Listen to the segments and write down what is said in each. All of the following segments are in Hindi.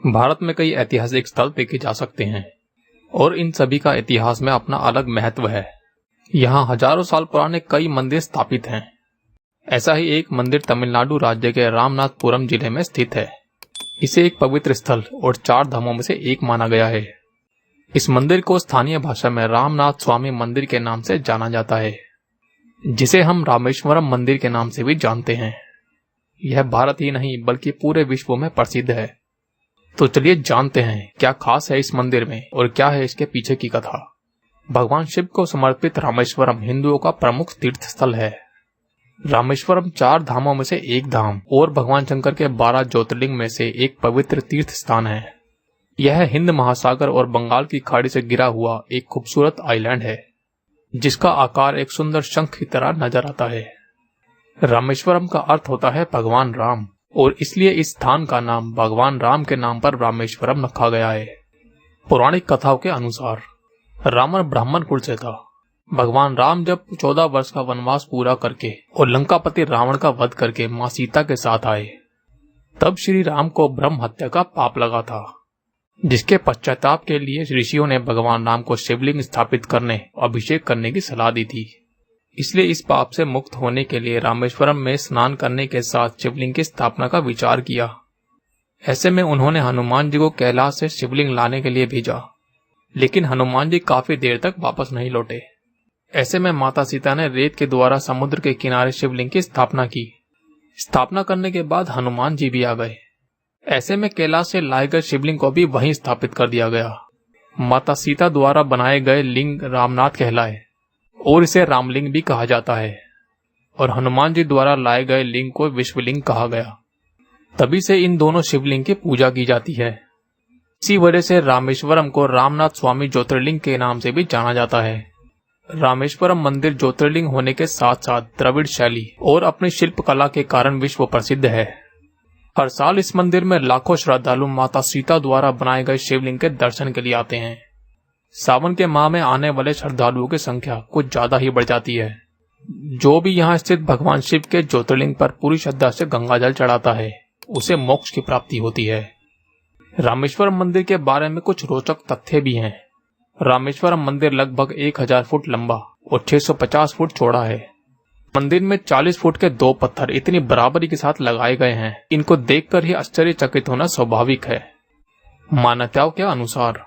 भारत में कई ऐतिहासिक स्थल देखे जा सकते हैं और इन सभी का इतिहास में अपना अलग महत्व है। यहाँ हजारों साल पुराने कई मंदिर स्थापित हैं। ऐसा ही एक मंदिर तमिलनाडु राज्य के रामनाथपुरम जिले में स्थित है। इसे एक पवित्र स्थल और 4 धामों में से एक माना गया है। इस मंदिर को स्थानीय भाषा में रामनाथ स्वामी मंदिर के नाम से जाना जाता है, जिसे हम रामेश्वरम मंदिर के नाम से भी जानते हैं। यह भारत ही नहीं बल्कि पूरे विश्व में प्रसिद्ध है। तो चलिए जानते हैं क्या खास है इस मंदिर में और क्या है इसके पीछे की कथा। भगवान शिव को समर्पित रामेश्वरम हिंदुओं का प्रमुख तीर्थ स्थल है। रामेश्वरम 4 धामों में से एक धाम और भगवान शंकर के 12 ज्योतिर्लिंग में से एक पवित्र तीर्थ स्थान है। यह हिंद महासागर और बंगाल की खाड़ी से गिरा हुआ एक खूबसूरत आइलैंड है, जिसका आकार एक सुंदर शंख की तरह नजर आता है। रामेश्वरम का अर्थ होता है भगवान राम, और इसलिए इस स्थान का नाम भगवान राम के नाम पर रामेश्वरम रखा गया है। पौराणिक कथाओं के अनुसार रावण ब्राह्मण कुल से था। भगवान राम जब 14 वर्ष का वनवास पूरा करके और लंकापति रावण का वध करके मां सीता के साथ आए, तब श्री राम को ब्रह्म हत्या का पाप लगा था, जिसके पश्चाताप के लिए ऋषियों ने भगवान राम को शिवलिंग स्थापित करने और अभिषेक करने की सलाह दी थी। इसलिए इस पाप से मुक्त होने के लिए रामेश्वरम में स्नान करने के साथ शिवलिंग की स्थापना का विचार किया। ऐसे में उन्होंने हनुमान जी को कैलाश से शिवलिंग लाने के लिए भेजा, लेकिन हनुमान जी काफी देर तक वापस नहीं लौटे। ऐसे में माता सीता ने रेत के द्वारा समुद्र के किनारे शिवलिंग की स्थापना की। स्थापना करने के बाद हनुमान जी भी आ गए। ऐसे में कैलाश से लाए गए शिवलिंग को भी वहीं स्थापित कर दिया गया। माता सीता द्वारा बनाए गए लिंग रामनाथ कहलाए और इसे रामलिंग भी कहा जाता है, और हनुमान जी द्वारा लाए गए लिंग को विश्वलिंग कहा गया। तभी से इन दोनों शिवलिंग की पूजा की जाती है। इसी वजह से रामेश्वरम को रामनाथ स्वामी ज्योतिर्लिंग के नाम से भी जाना जाता है। रामेश्वरम मंदिर ज्योतिर्लिंग होने के साथ साथ द्रविड़ शैली और अपनी शिल्प कला के कारण विश्व प्रसिद्ध है। हर साल इस मंदिर में लाखों श्रद्धालु माता सीता द्वारा बनाए गए शिवलिंग के दर्शन के लिए आते हैं। सावन के माह में आने वाले श्रद्धालुओं की संख्या कुछ ज्यादा ही बढ़ जाती है। जो भी यहाँ स्थित भगवान शिव के ज्योतिर्लिंग पर पूरी श्रद्धा से गंगा जल चढ़ाता है, उसे मोक्ष की प्राप्ति होती है। रामेश्वरम मंदिर के बारे में कुछ रोचक तथ्य भी हैं। रामेश्वरम मंदिर लगभग 1000 फुट लंबा और 650 फुट चौड़ा है। मंदिर में 40 फुट के 2 पत्थर इतनी बराबरी के साथ लगाए गए हैं, इनको देखकर ही आश्चर्यचकित होना स्वाभाविक है। मान्यताओं के अनुसार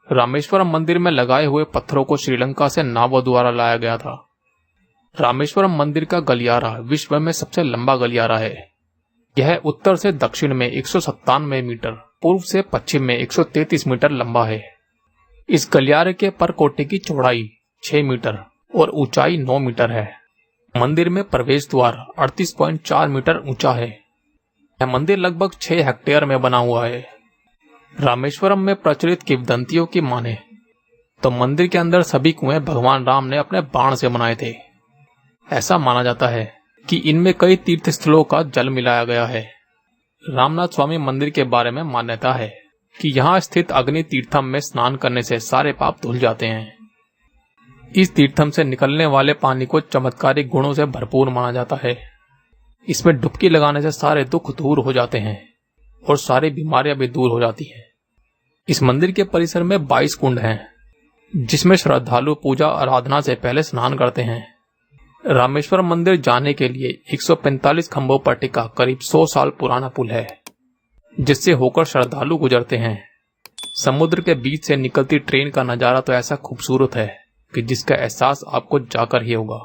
रामेश्वरम मंदिर में लगाए हुए पत्थरों को श्रीलंका से नावों द्वारा लाया गया था। रामेश्वरम मंदिर का गलियारा विश्व में सबसे लंबा गलियारा है। यह उत्तर से दक्षिण में 197 मीटर, पूर्व से पश्चिम में 133 मीटर लंबा है। इस गलियारे के पर कोटे की चौड़ाई 6 मीटर और ऊंचाई 9 मीटर है। मंदिर में प्रवेश द्वार 38.4 मीटर ऊंचा है। यह मंदिर लगभग 6 हेक्टेयर में बना हुआ है। रामेश्वरम में प्रचलित किंवदंतियों की माने तो मंदिर के अंदर सभी कुएं भगवान राम ने अपने बाण से बनाए थे। ऐसा माना जाता है कि इनमें कई तीर्थ स्थलों का जल मिलाया गया है। रामनाथ स्वामी मंदिर के बारे में मान्यता है कि यहाँ स्थित अग्नि तीर्थम में स्नान करने से सारे पाप धुल जाते हैं। इस तीर्थम से निकलने वाले पानी को चमत्कारिक गुणों से भरपूर माना जाता है। इसमें डुबकी लगाने से सारे दुख दूर हो जाते हैं और सारी बीमारियां भी दूर हो जाती हैं। इस मंदिर के परिसर में 22 कुंड हैं, जिसमें श्रद्धालु पूजा आराधना से पहले स्नान करते हैं। रामेश्वरम मंदिर जाने के लिए 145 खंभों पर टिका करीब 100 साल पुराना पुल है, जिससे होकर श्रद्धालु गुजरते हैं। समुद्र के बीच से निकलती ट्रेन का नजारा तो ऐसा खूबसूरत है कि जिसका एहसास आपको जाकर ही होगा।